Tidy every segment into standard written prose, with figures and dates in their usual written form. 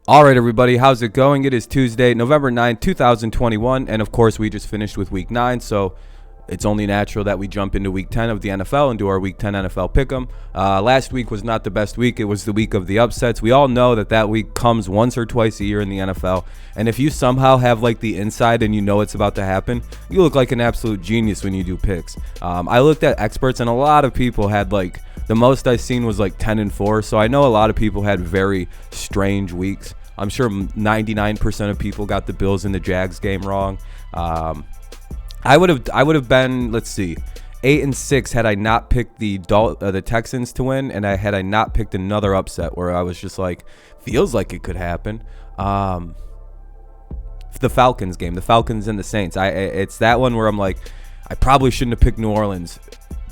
All right, everybody, how's it going? It is Tuesday, November 9th, 2021, and of course, we just finished with Week 9, so it's only natural that we jump into Week 10 of the NFL and do our Week 10 NFL Pick'em. Last week was not the best week. It was the week of the upsets. We all know that week comes once or twice a year in the NFL, and if you somehow have, like, the inside and you know it's about to happen, you look like an absolute genius when you do picks. I looked at experts, and a lot of people had, like, the most I've seen was, like, 10-4, so I know a lot of people had very strange weeks. I'm sure 99% of people got the Bills in the Jags game wrong. I would have been, let's see, 8-6 had I not picked the Texans to win, and had I not picked another upset where I was just like, feels like it could happen. The Falcons game, the Falcons and the Saints. It's that one where I'm like, I probably shouldn't have picked New Orleans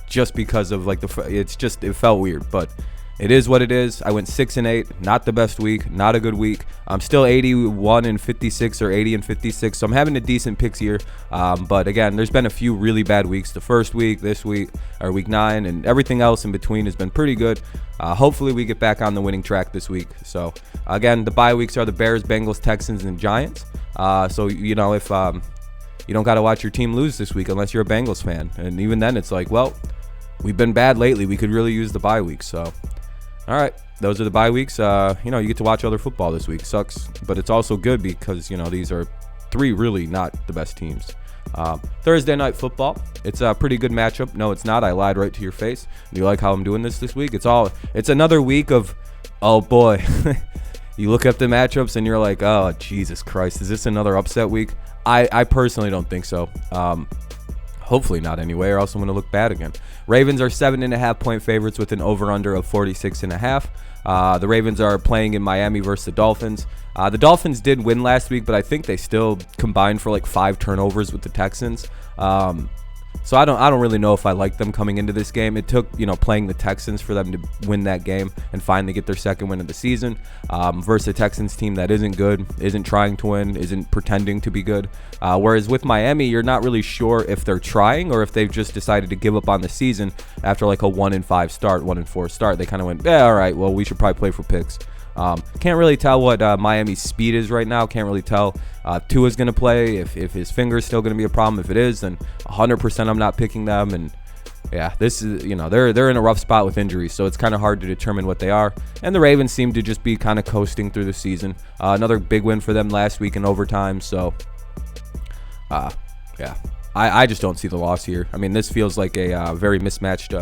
just because of like it felt weird, but it is what it is. I went 6-8, not the best week, not a good week. I'm still 81-56 or 80-56, so I'm having a decent picks here. But again, there's been a few really bad weeks. The first week, this week, or Week 9, and everything else in between has been pretty good. Hopefully, we get back on the winning track this week. So again, the bye weeks are the Bears, Bengals, Texans, and Giants. So you know, if you don't got to watch your team lose this week unless you're a Bengals fan, and even then, it's like, well, we've been bad lately. We could really use the bye week. So. All right, those are the bye weeks. You get to watch other football this week. Sucks, but it's also good because, these are three really not the best teams. Thursday night football. It's a pretty good matchup. No, it's not. I lied right to your face. Do you like how I'm doing this week? It's another week of, oh boy. You look up the matchups and you're like, oh, Jesus Christ. Is this another upset week? I personally don't think so. Hopefully not anyway, or else I'm going to look bad again. Ravens are 7.5-point favorites with an over-under of 46.5. The Ravens are playing in Miami versus the Dolphins. The Dolphins did win last week, but I think they still combined for like 5 turnovers with the Texans. So I don't really know if I like them coming into this game. It took, playing the Texans for them to win that game and finally get their second win of the season versus a Texans team that isn't good, isn't trying to win, isn't pretending to be good. Whereas with Miami, you're not really sure if they're trying or if they've just decided to give up on the season after like a 1-5 start, 1-4 start. They kind of went, all right, well, we should probably play for picks. Can't really tell what Miami's speed is right now. Can't really tell Tua's going to play, if his finger's still going to be a problem. If it is, then 100% I'm not picking them. And yeah, this is, they're in a rough spot with injuries, so it's kind of hard to determine what they are. And the Ravens seem to just be kind of coasting through the season. Another big win for them last week in overtime. So, yeah, I just don't see the loss here. I mean, this feels like a very mismatched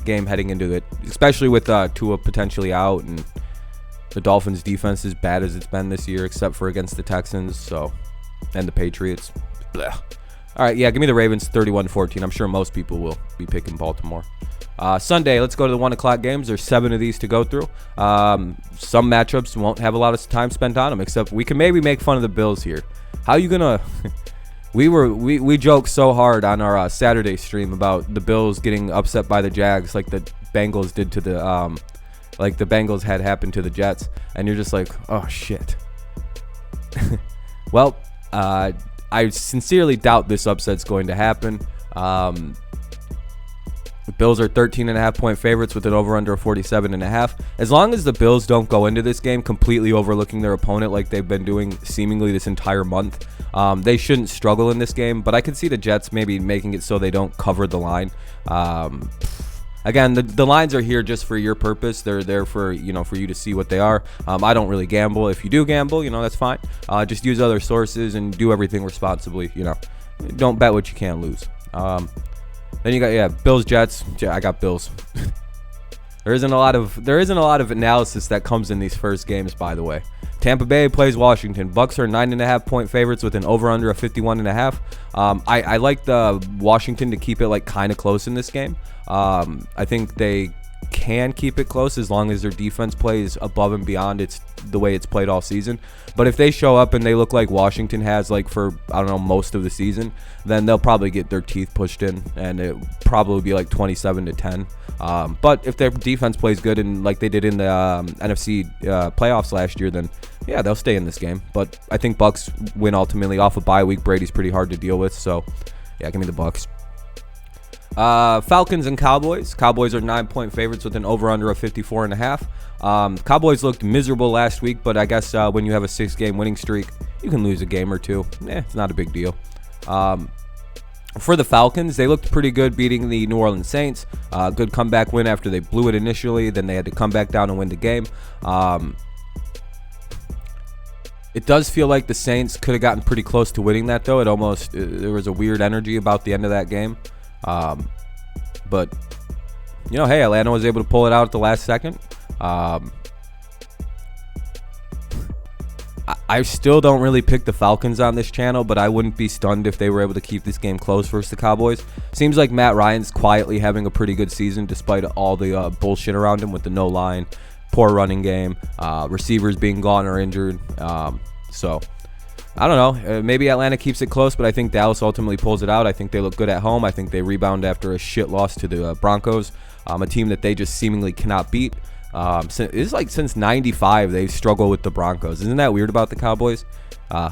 game heading into it, especially with Tua potentially out and the Dolphins' defense is bad as it's been this year, except for against the Texans, and the Patriots. Blah. All right, yeah, give me the Ravens 31-14. I'm sure most people will be picking Baltimore. Sunday, let's go to the 1 o'clock games. There's 7 of these to go through. Some matchups won't have a lot of time spent on them, except we can maybe make fun of the Bills here. How are you gonna? we joked so hard on our Saturday stream about the Bills getting upset by the Jags, like the Bengals did to the like the Bengals had happened to the Jets, and you're just like, oh shit. Well, I sincerely doubt this upset's going to happen. The Bills are 13.5-point favorites with an over-under of 47.5. As long as the Bills don't go into this game completely overlooking their opponent like they've been doing seemingly this entire month, they shouldn't struggle in this game. But I could see the Jets maybe making it so they don't cover the line. Again, the lines are here just for your purpose. They're there for for you to see what they are. I don't really gamble. If you do gamble, that's fine. Just use other sources and do everything responsibly. Don't bet what you can't lose. Then you got Bills Jets. Yeah, I got Bills. There isn't a lot of analysis that comes in these first games, by the way. Tampa Bay plays Washington. Bucks are 9.5-point favorites with an over-under of 51.5. I like the Washington to keep it like kind of close in this game. I think they can keep it close as long as their defense plays above and beyond the way it's played all season. But if they show up and they look like Washington has like for, I don't know, most of the season, then they'll probably get their teeth pushed in and it probably be like 27-10. But if their defense plays good and like they did in the NFC playoffs last year, then yeah, they'll stay in this game. But I think Bucks win ultimately off a bye week. Brady's pretty hard to deal with, so yeah, give me the Bucks. Falcons and Cowboys. Cowboys are 9-point favorites with an over-under of 54.5. Cowboys looked miserable last week, but I guess when you have a 6-game winning streak, you can lose a game or two. It's not a big deal. For the Falcons, they looked pretty good beating the New Orleans Saints. Good comeback win after they blew it initially. Then they had to come back down and win the game. It does feel like the Saints could have gotten pretty close to winning that, though. There was a weird energy about the end of that game. But, hey, Atlanta was able to pull it out at the last second. I still don't really pick the Falcons on this channel, but I wouldn't be stunned if they were able to keep this game close versus the Cowboys. Seems like Matt Ryan's quietly having a pretty good season despite all the bullshit around him with the no line, poor running game, receivers being gone or injured. So I don't know. Maybe Atlanta keeps it close, but I think Dallas ultimately pulls it out. I think they look good at home. I think they rebound after a shit loss to the Broncos, a team that they just seemingly cannot beat. It's like since 95 they've struggled with the Broncos. Isn't that weird about the Cowboys?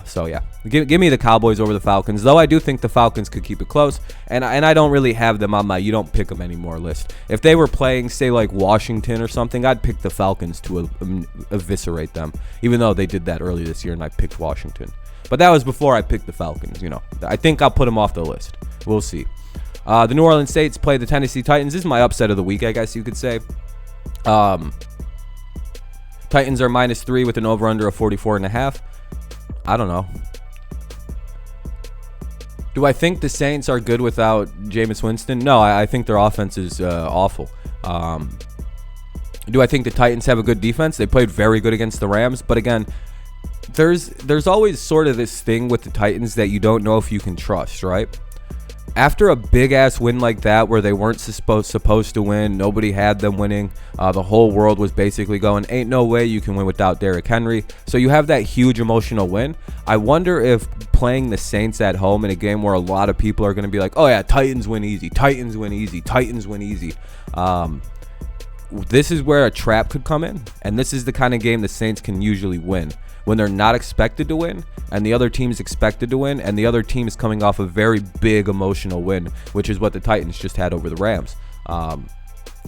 So yeah, give me the Cowboys over the Falcons, though I do think the Falcons could keep it close, and I don't really have them on my you don't pick them anymore list. If they were playing, say, like Washington or something, I'd pick the Falcons to eviscerate them, even though they did that early this year and I picked Washington. But that was before I picked the Falcons. I think I'll put them off the list. We'll see. The New Orleans Saints play the Tennessee Titans. This is my upset of the week, I guess you could say. Titans are -3 with an over-under of 44.5. I don't know. Do I think the Saints are good without Jameis Winston? No, I think their offense is awful. Do I think the Titans have a good defense? They played very good against the Rams, but again, there's always sort of this thing with the Titans that you don't know if you can trust, right? After a big-ass win like that where they weren't supposed to win, nobody had them winning, the whole world was basically going, ain't no way you can win without Derrick Henry. So you have that huge emotional win. I wonder if playing the Saints at home in a game where a lot of people are going to be like, oh yeah, Titans win easy, Titans win easy, Titans win easy. This is where a trap could come in, and this is the kind of game the Saints can usually win. When they're not expected to win, and the other team's expected to win, and the other team is coming off a very big emotional win, which is what the Titans just had over the Rams.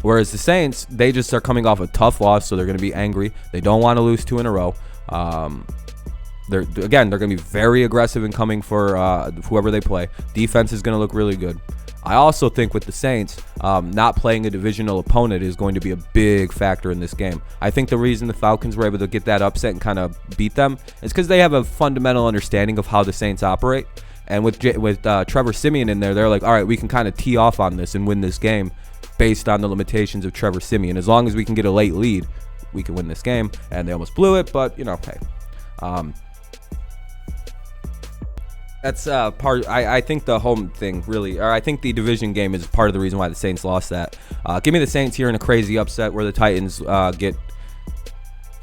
Whereas the Saints, they just are coming off a tough loss, so they're going to be angry. They don't want to lose 2 in a row. They're going to be very aggressive in coming for whoever they play. Defense is going to look really good. I also think with the Saints, not playing a divisional opponent is going to be a big factor in this game. I think the reason the Falcons were able to get that upset and kind of beat them is because they have a fundamental understanding of how the Saints operate. And with Trevor Siemian in there, they're like, all right, we can kind of tee off on this and win this game based on the limitations of Trevor Siemian. As long as we can get a late lead, we can win this game. And they almost blew it, but, hey. That's part. I think the home thing really, or I think the division game is part of the reason why the Saints lost that. Give me the Saints here in a crazy upset where the Titans get,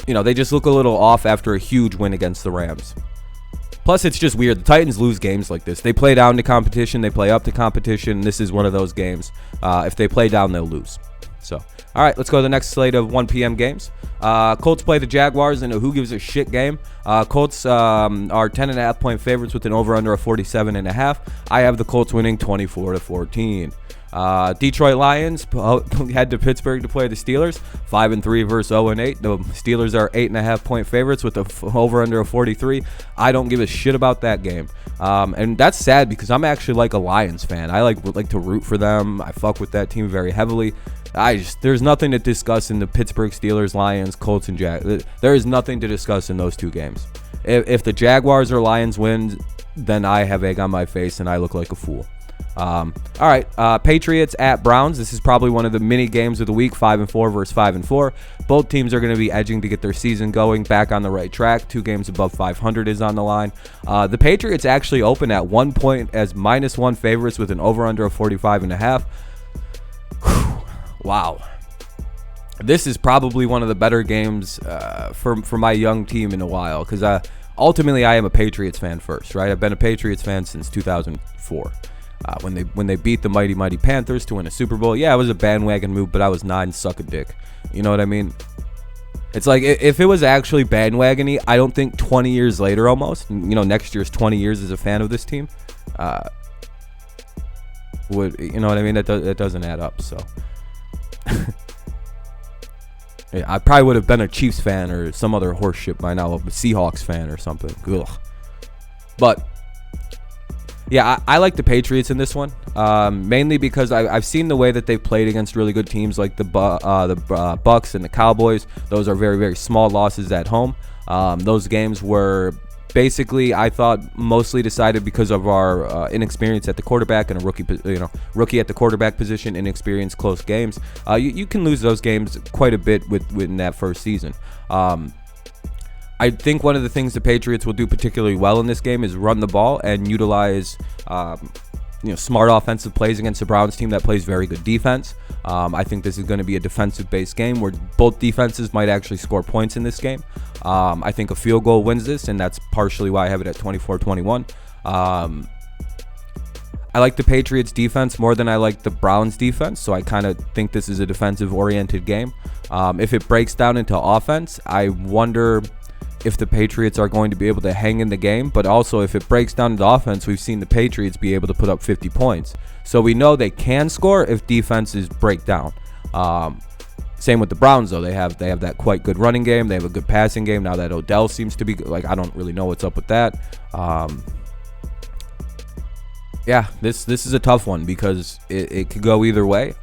they just look a little off after a huge win against the Rams. Plus, it's just weird. The Titans lose games like this. They play down to competition. They play up to competition. This is one of those games. If they play down, they'll lose. So, all right, let's go to the next slate of 1 p.m. games. Colts play the Jaguars in a who gives a shit game. Colts are 10.5-point favorites with an over-under of 47.5. I have the Colts winning 24-14. Detroit Lions head to Pittsburgh to play the Steelers. 5-3 versus 0-8. The Steelers are 8.5-point favorites with an over-under of 43. I don't give a shit about that game. And that's sad because I'm actually like a Lions fan. I like to root for them. I fuck with that team very heavily. There's nothing to discuss in the Pittsburgh Steelers, Lions, Colts, and Jags. There is nothing to discuss in those two games. If the Jaguars or Lions win, then I have egg on my face and I look like a fool. All right, Patriots at Browns. This is probably one of the mini games of the week. 5-4 versus 5-4. Both teams are going to be edging to get their season going back on the right track. 2 games above 500 is on the line. The Patriots actually open at 1 point as -1 favorites with an over/under of 45.5. Wow. This is probably one of the better games for my young team in a while because ultimately I am a Patriots fan first, right? I've been a Patriots fan since 2004 when they beat the mighty Panthers to win a Super Bowl. Yeah, it was a bandwagon move, but I was 9, suck a dick. You know what I mean? It's like if it was actually bandwagon-y, I don't think 20 years later almost, next year's 20 years as a fan of this team, would, you know what I mean? That doesn't add up, so... I probably would have been a Chiefs fan or some other horse shit by now, a Seahawks fan or something. Ugh. But yeah, I like the Patriots in this one, mainly because I've seen the way that they've played against really good teams like the Bucks and the Cowboys. Those are very, very small losses at home. Those games were basically, I thought, mostly decided because of our inexperience at the quarterback and a rookie at the quarterback position, inexperienced close games. You can lose those games quite a bit within that first season. I think one of the things the Patriots will do particularly well in this game is run the ball and utilize smart offensive plays against the Browns team that plays very good defense. I think this is going to be a defensive-based game where both defenses might actually score points in this game. I think a field goal wins this, and that's partially why I have it at 24-21. I like the Patriots defense more than I like the Browns defense, so I kind of think this is a defensive-oriented game. If it breaks down into offense, I wonder if the Patriots are going to be able to hang in the game, but also if it breaks down into offense, we've seen the Patriots be able to put up 50 points. So we know they can score if defenses break down. Same with the Browns, though. They have that quite good running game. They have a good passing game. Now that Odell seems to be like, I don't really know what's up with that. Yeah, this is a tough one because it could go either way.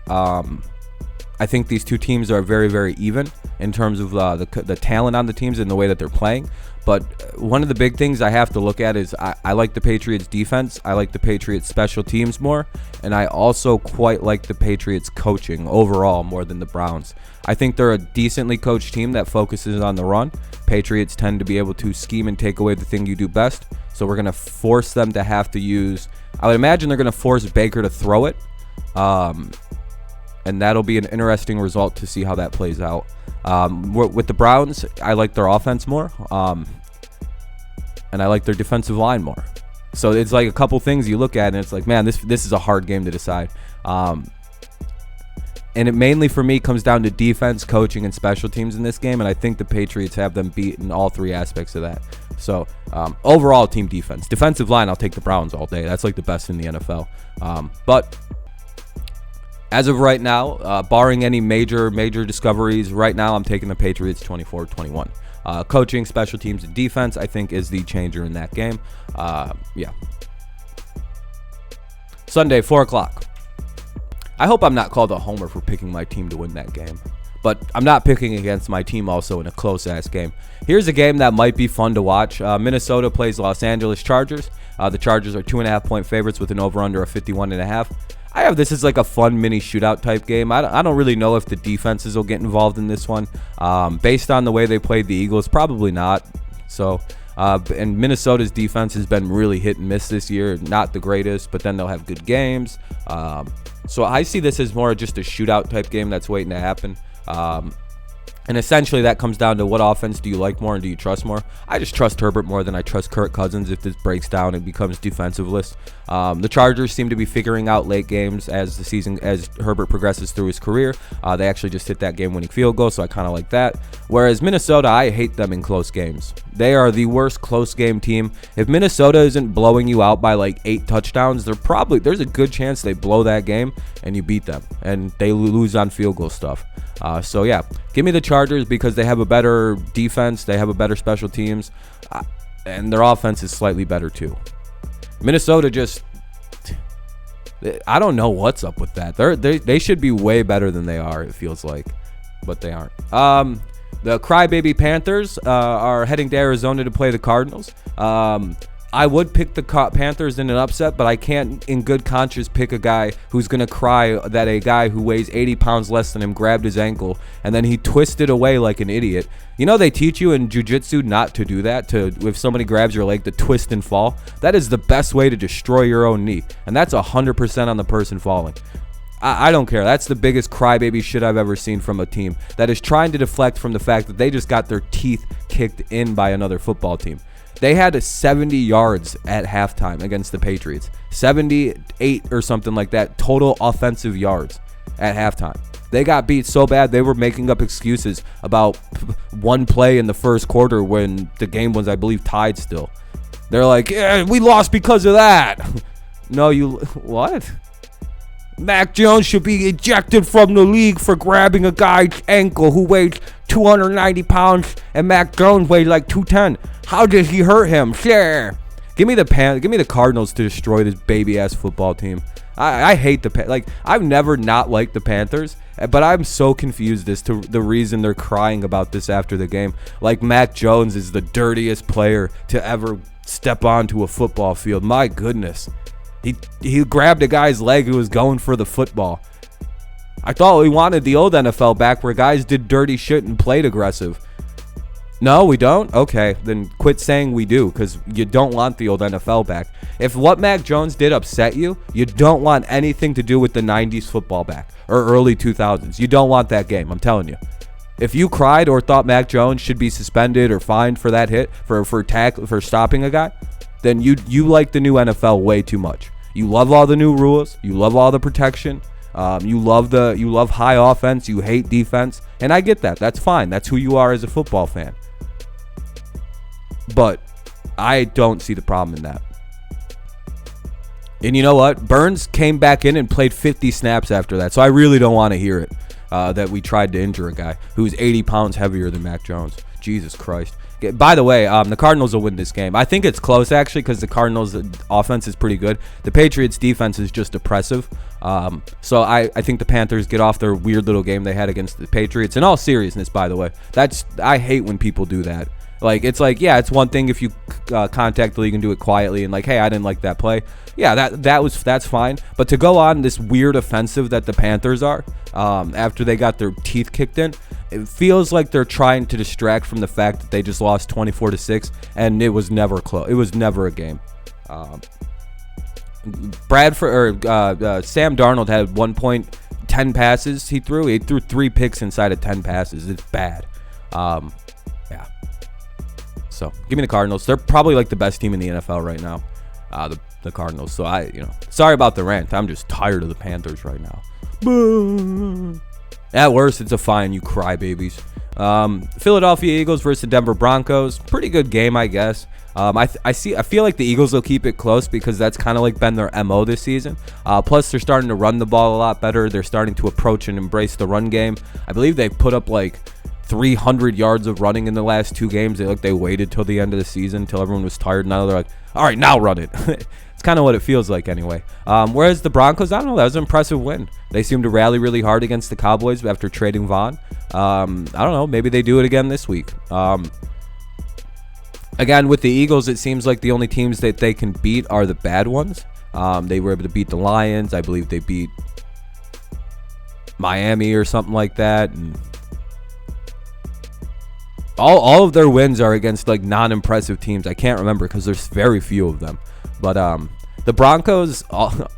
I think these two teams are very, very even in terms of the talent on the teams and the way that they're playing. But one of the big things I have to look at is I like the Patriots defense. I like the Patriots special teams more. And I also quite like the Patriots coaching overall more than the Browns. I think they're a decently coached team that focuses on the run. Patriots tend to be able to scheme and take away the thing you do best. So we're going to force them to have to use, I would imagine they're going to force Baker to throw it. And that'll be an interesting result to see how that plays out. With the Browns, I like their offense more, and I like their defensive line more. So it's like a couple things you look at, and it's like, man, this is a hard game to decide. And it mainly, for me, comes down to defense, coaching, and special teams in this game, and I think the Patriots have them beat in all three aspects of that. So overall, team defense. Defensive line, I'll take the Browns all day. That's like the best in the NFL. But as of right now, barring any major discoveries, right now I'm taking the Patriots 24-21. Coaching, special teams, and defense, I think, is the changer in that game. Yeah. Sunday, 4 o'clock. I hope I'm not called a homer for picking my team to win that game. But I'm not picking against my team also in a close-ass game. Here's a game that might be fun to watch. Minnesota plays Los Angeles Chargers. The Chargers are 2.5-point favorites with an over-under of 51.5. I have this as like a fun mini shootout type game. I don't really know if the defenses will get involved in this one. Based on the way they played the Eagles, probably not. So, and Minnesota's defense has been really hit and miss this year. Not the greatest, but then they'll have good games. So I see this as more just a shootout type game that's waiting to happen. And essentially that comes down to what offense do you like more and do you trust more? I just trust Herbert more than I trust Kirk Cousins if this breaks down and becomes defensive-less. The Chargers seem to be figuring out late games as Herbert progresses through his career. They actually just hit that game-winning field goal, so I kind of like that. Whereas Minnesota, I hate them in close games. They are the worst close game team. If Minnesota isn't blowing you out by like 8 touchdowns, there's a good chance they blow that game and you beat them and they lose on field goal stuff. So yeah, give me the Chargers because they have a better defense, they have a better special teams, and their offense is slightly better too. Minnesota I don't know what's up with that. They should be way better than they are, it feels like, but they aren't. The Crybaby Panthers are heading to Arizona to play the Cardinals. I would pick the Panthers in an upset, but I can't in good conscience pick a guy who's going to cry that a guy who weighs 80 pounds less than him grabbed his ankle and then he twisted away like an idiot. You know they teach you in jiu-jitsu not to do that, if somebody grabs your leg, to twist and fall. That is the best way to destroy your own knee, and that's 100% on the person falling. I don't care. That's the biggest crybaby shit I've ever seen from a team that is trying to deflect from the fact that they just got their teeth kicked in by another football team. They had 70 yards at halftime against the Patriots. 78 or something like that total offensive yards at halftime. They got beat so bad they were making up excuses about one play in the first quarter when the game was, I believe, tied still. They're like, yeah, we lost because of that. No, what? Mac Jones should be ejected from the league for grabbing a guy's ankle who weighs 290 pounds and Mac Jones weighs like 210. How did he hurt him? Sure. Give me the Cardinals to destroy this baby-ass football team. I hate I've never not liked the Panthers, but I'm so confused as to the reason they're crying about this after the game. Like Mac Jones is the dirtiest player to ever step onto a football field. My goodness. He grabbed a guy's leg who was going for the football. I thought we wanted the old NFL back where guys did dirty shit and played aggressive. No, we don't? Okay, then quit saying we do, because you don't want the old NFL back. If what Mac Jones did upset you, you don't want anything to do with the 90s football back or early 2000s. You don't want that game, I'm telling you. If you cried or thought Mac Jones should be suspended or fined for that hit, for stopping a guy, then you like the new NFL way too much. You love all the new rules. You love all the protection. You love high offense. You hate defense, and I get that. That's fine. That's who you are as a football fan. But I don't see the problem in that. And you know what? Burns came back in and played 50 snaps after that, so I really don't want to hear it that we tried to injure a guy who's 80 pounds heavier than Mac Jones. Jesus Christ. By the way, the Cardinals will win this game. I think it's close, actually, because the Cardinals' offense is pretty good. The Patriots' defense is just oppressive. So I think the Panthers get off their weird little game they had against the Patriots. In all seriousness, by the way, I hate when people do that. It's one thing if you contact the league and do it quietly and hey, I didn't like that play. Yeah, that's fine. But to go on this weird offensive that the Panthers are after they got their teeth kicked in, it feels like they're trying to distract from the fact that they just lost 24-6 and it was never close. It was never a game. Sam Darnold had 1.10 passes he threw. He threw 3 picks inside of 10 passes. It's bad. Yeah. So give me the Cardinals. They're probably the best team in the NFL right now. The Cardinals. So sorry about the rant. I'm just tired of the Panthers right now. Boo. At worst, it's a fine, you crybabies. Philadelphia Eagles versus the Denver Broncos. Pretty good game, I guess. I feel like the Eagles will keep it close because that's kind of been their MO this season. Plus, they're starting to run the ball a lot better. They're starting to approach and embrace the run game. I believe they put up 300 yards of running in the last 2 games. They waited till the end of the season, until everyone was tired. Now they're all right, now run it. It's kind of what it feels like anyway. Whereas the Broncos, I don't know, that was an impressive win. They seemed to rally really hard against the Cowboys after trading Vaughn. I don't know, maybe they do it again this week. Again, with the Eagles, it seems like the only teams that they can beat are the bad ones. They were able to beat the Lions. I believe they beat Miami or something like that. And all of their wins are against non-impressive teams. I can't remember because there's very few of them. But the Broncos,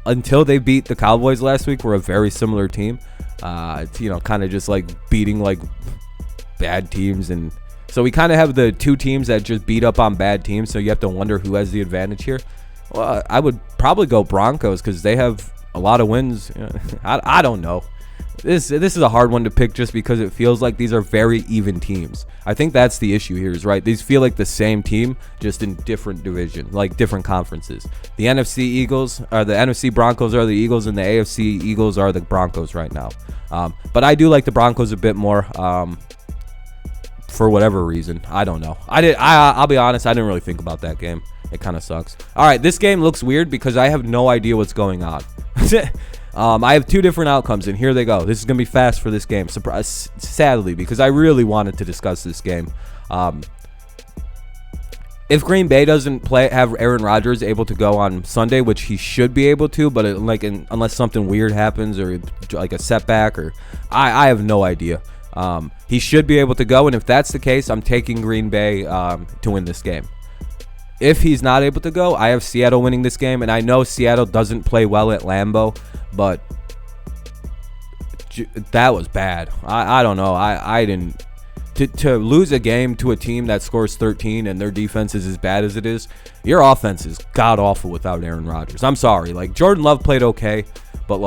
until they beat the Cowboys last week, were a very similar team. Kind of just beating bad teams, and so we kind of have the 2 teams that just beat up on bad teams. So you have to wonder who has the advantage here. Well, I would probably go Broncos because they have a lot of wins. I don't know. This is a hard one to pick just because it feels like these are very even teams. I think that's the issue here, is right. These feel like the same team, just in different division, different conferences. The NFC Broncos are the Eagles, and the AFC Eagles are the Broncos right now. But I do like the Broncos a bit more. For whatever reason, I don't know. I'll be honest, I didn't really think about that game. It kind of sucks. All right, this game looks weird because I have no idea what's going on. I have 2 different outcomes, and here they go. This is going to be fast for this game, sadly, because I really wanted to discuss this game. If Green Bay doesn't have Aaron Rodgers able to go on Sunday, which he should be able to, but unless something weird happens or a setback, or I have no idea. He should be able to go, and if that's the case, I'm taking Green Bay to win this game. If he's not able to go, I have Seattle winning this game, and I know Seattle doesn't play well at Lambeau, but that was bad. I don't know. I didn't. To lose a game to a team that scores 13 and their defense is as bad as it is, your offense is god-awful without Aaron Rodgers. I'm sorry. Jordan Love played okay, but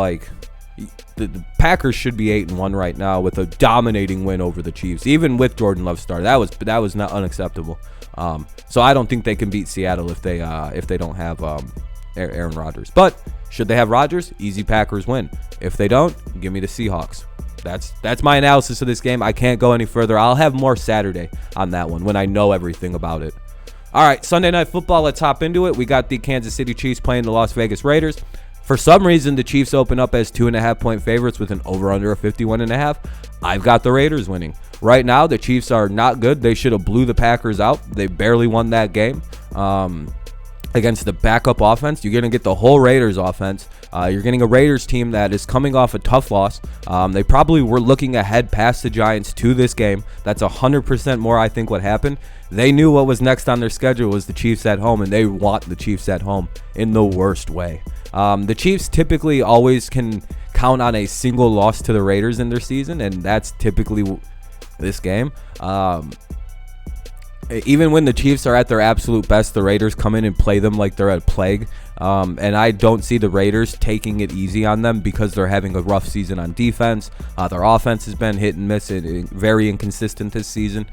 the Packers should be 8-1 right now with a dominating win over the Chiefs, even with Jordan Love starting. That was not unacceptable. So I don't think they can beat Seattle if they don't have Aaron Rodgers. But should they have Rodgers? Easy Packers win. If they don't, give me the Seahawks. That's my analysis of this game. I can't go any further. I'll have more Saturday on that one when I know everything about it. All right, Sunday Night Football, let's hop into it. We got the Kansas City Chiefs playing the Las Vegas Raiders. For some reason, the Chiefs open up as 2.5-point favorites with an over-under of 51.5. I've got the Raiders winning. Right now, the Chiefs are not good. They should have blew the Packers out. They barely won that game against the backup offense. You're going to get the whole Raiders offense. You're getting a Raiders team that is coming off a tough loss. They probably were looking ahead past the Giants to this game. That's 100% more, I think, what happened. They knew what was next on their schedule was the Chiefs at home, and they want the Chiefs at home in the worst way. The Chiefs typically always can count on a single loss to the Raiders in their season, and that's typically this game. Even when the Chiefs are at their absolute best, the Raiders come in and play them like they're a plague. And I don't see the Raiders taking it easy on them because they're having a rough season on defense. Their offense has been hit and miss and very inconsistent this season.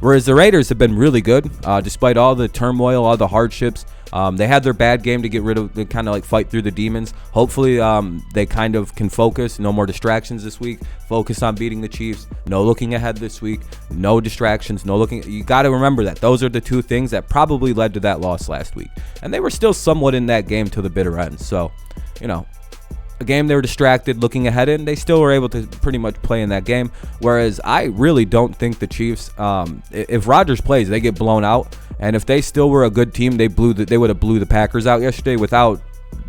Whereas the Raiders have been really good despite all the turmoil, all the hardships. They had their bad game to get rid of, to kind of like fight through the demons. Hopefully they kind of can focus. No more distractions this week. Focus on beating the Chiefs. No looking ahead this week. No distractions. No looking. You got to remember that. Those are the two things that probably led to that loss last week. And they were still somewhat in that game to the bitter end. So, a game they were distracted looking ahead in, they still were able to pretty much play in that game. Whereas I really don't think the Chiefs, if Rodgers plays, they get blown out. And if they still were a good team, they would have blew the Packers out yesterday without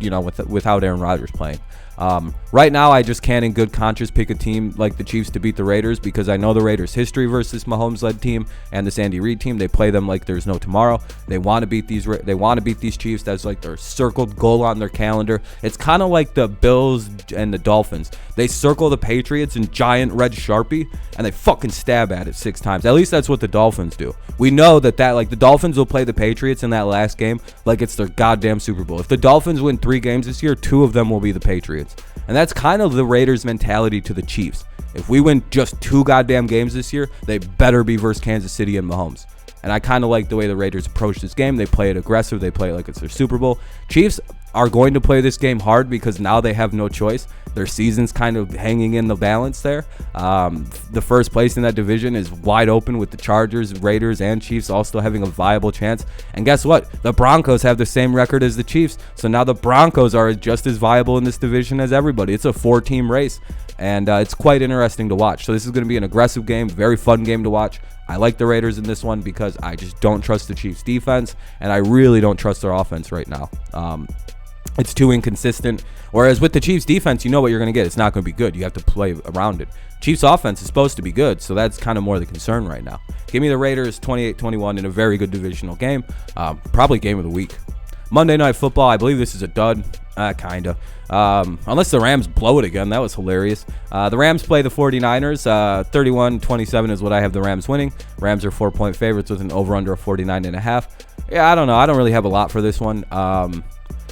Aaron Rodgers playing. Right now, I just can't in good conscience pick a team like the Chiefs to beat the Raiders because I know the Raiders' history versus Mahomes-led team and this Andy Reid team. They play them like there's no tomorrow. They want to beat these. They want to beat these Chiefs. That's like their circled goal on their calendar. It's kind of like the Bills and the Dolphins. They circle the Patriots in giant red Sharpie and they fucking stab at it 6 times. At least that's what the Dolphins do. We know that like the Dolphins will play the Patriots in that last game like it's their goddamn Super Bowl. If the Dolphins win 3 games this year, 2 of them will be the Patriots. And that's kind of the Raiders' mentality to the Chiefs. If we win just 2 goddamn games this year, they better be versus Kansas City and Mahomes. And I kind of like the way the Raiders approach this game. They play it aggressive. They play it like it's their Super Bowl. Chiefs are going to play this game hard because now they have no choice. Their season's kind of hanging in the balance there. The first place in that division is wide open with the Chargers, Raiders, and Chiefs all still having a viable chance. And guess what? The Broncos have the same record as the Chiefs. So now the Broncos are just as viable in this division as everybody. It's a 4-team race, and it's quite interesting to watch. So this is going to be an aggressive game, very fun game to watch. I like the Raiders in this one because I just don't trust the Chiefs' defense, and I really don't trust their offense right now. It's too inconsistent. Whereas with the Chiefs defense, you know what you're going to get. It's not going to be good. You have to play around it. Chiefs offense is supposed to be good, so that's kind of more the concern right now. Give me the Raiders 28-21 in a very good divisional game. Probably game of the week. Monday Night Football, I believe this is a dud. Kind of. Unless the Rams blow it again. That was hilarious. The Rams play the 49ers. 31-27 is what I have the Rams winning. Rams are 4-point favorites with an over-under of 49.5. Yeah, I don't know. I don't really have a lot for this one.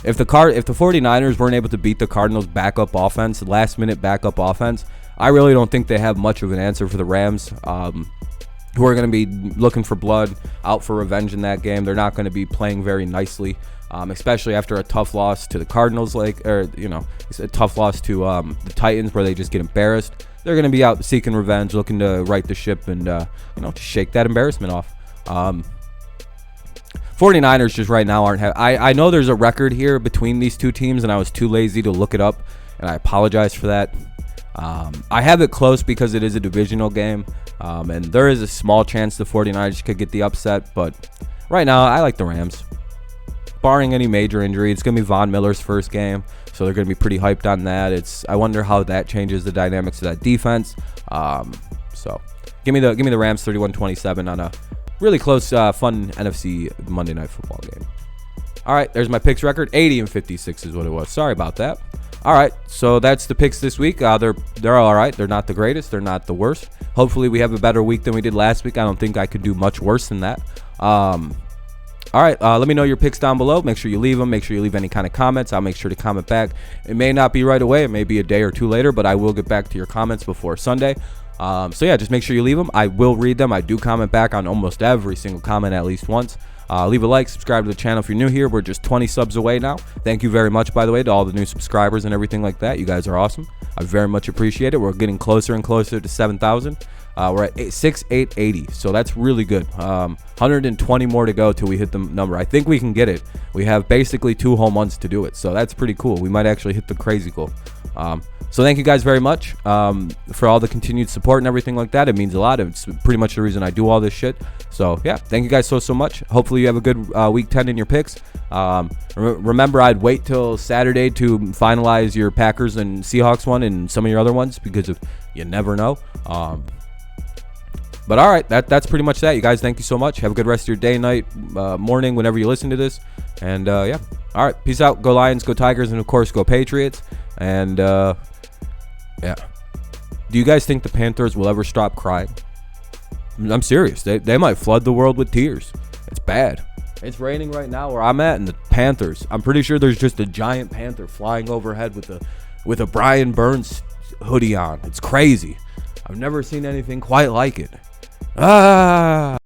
If the 49ers weren't able to beat the Cardinals' backup offense, last-minute backup offense, I really don't think they have much of an answer for the Rams, who are going to be looking for blood, out for revenge in that game. They're not going to be playing very nicely, especially after a tough loss to the Cardinals, a tough loss to the Titans where they just get embarrassed. They're going to be out seeking revenge, looking to right the ship and to shake that embarrassment off. 49ers just right now aren't I know there's a record here between these two teams, and I was too lazy to look it up, and I apologize for that. I have it close because it is a divisional game, and there is a small chance the 49ers could get the upset, but right now I like the Rams. Barring any major injury, it's going to be Von Miller's first game, so they're going to be pretty hyped on that. I wonder how that changes the dynamics of that defense. So give me the Rams 31-27 on a really close, fun NFC Monday Night Football game. All right, there's my picks record. 80-56 is what it was. Sorry about that. All right, so that's the picks this week. They're all right. They're not the greatest. They're not the worst. Hopefully, we have a better week than we did last week. I don't think I could do much worse than that. All right, let me know your picks down below. Make sure you leave them. Make sure you leave any kind of comments. I'll make sure to comment back. It may not be right away. It may be a day or two later, but I will get back to your comments before Sunday. So yeah, just make sure you leave them. I will read them. I do comment back on almost every single comment at least once. Leave a like, subscribe to the channel if you're new here. We're just 20 subs away now. Thank you very much, by the way, to all the new subscribers and everything like that. You guys are awesome. I very much appreciate it. We're getting closer and closer to 7,000. We're at 6,880, so that's really good. 120 more to go till we hit the number. I think we can get it. We have basically 2 whole months to do it, so that's pretty cool. We might actually hit the crazy goal. So thank you guys very much for all the continued support and everything like that. It means a lot. It's pretty much the reason I do all this shit. So yeah, thank you guys so much. Hopefully you have a good week 10 in your picks. Remember, I'd wait till Saturday to finalize your Packers and Seahawks one and some of your other ones because you never know. But all right, that's pretty much that. You guys, thank you so much. Have a good rest of your day, night, morning, whenever you listen to this. And yeah, all right, peace out. Go Lions, go Tigers, and of course, go Patriots. And yeah. Do you guys think the Panthers will ever stop crying? I'm serious. They might flood the world with tears. It's bad. It's raining right now where I'm at, and the Panthers. I'm pretty sure there's just a giant panther flying overhead with a Brian Burns hoodie on. It's crazy. I've never seen anything quite like it. Ah.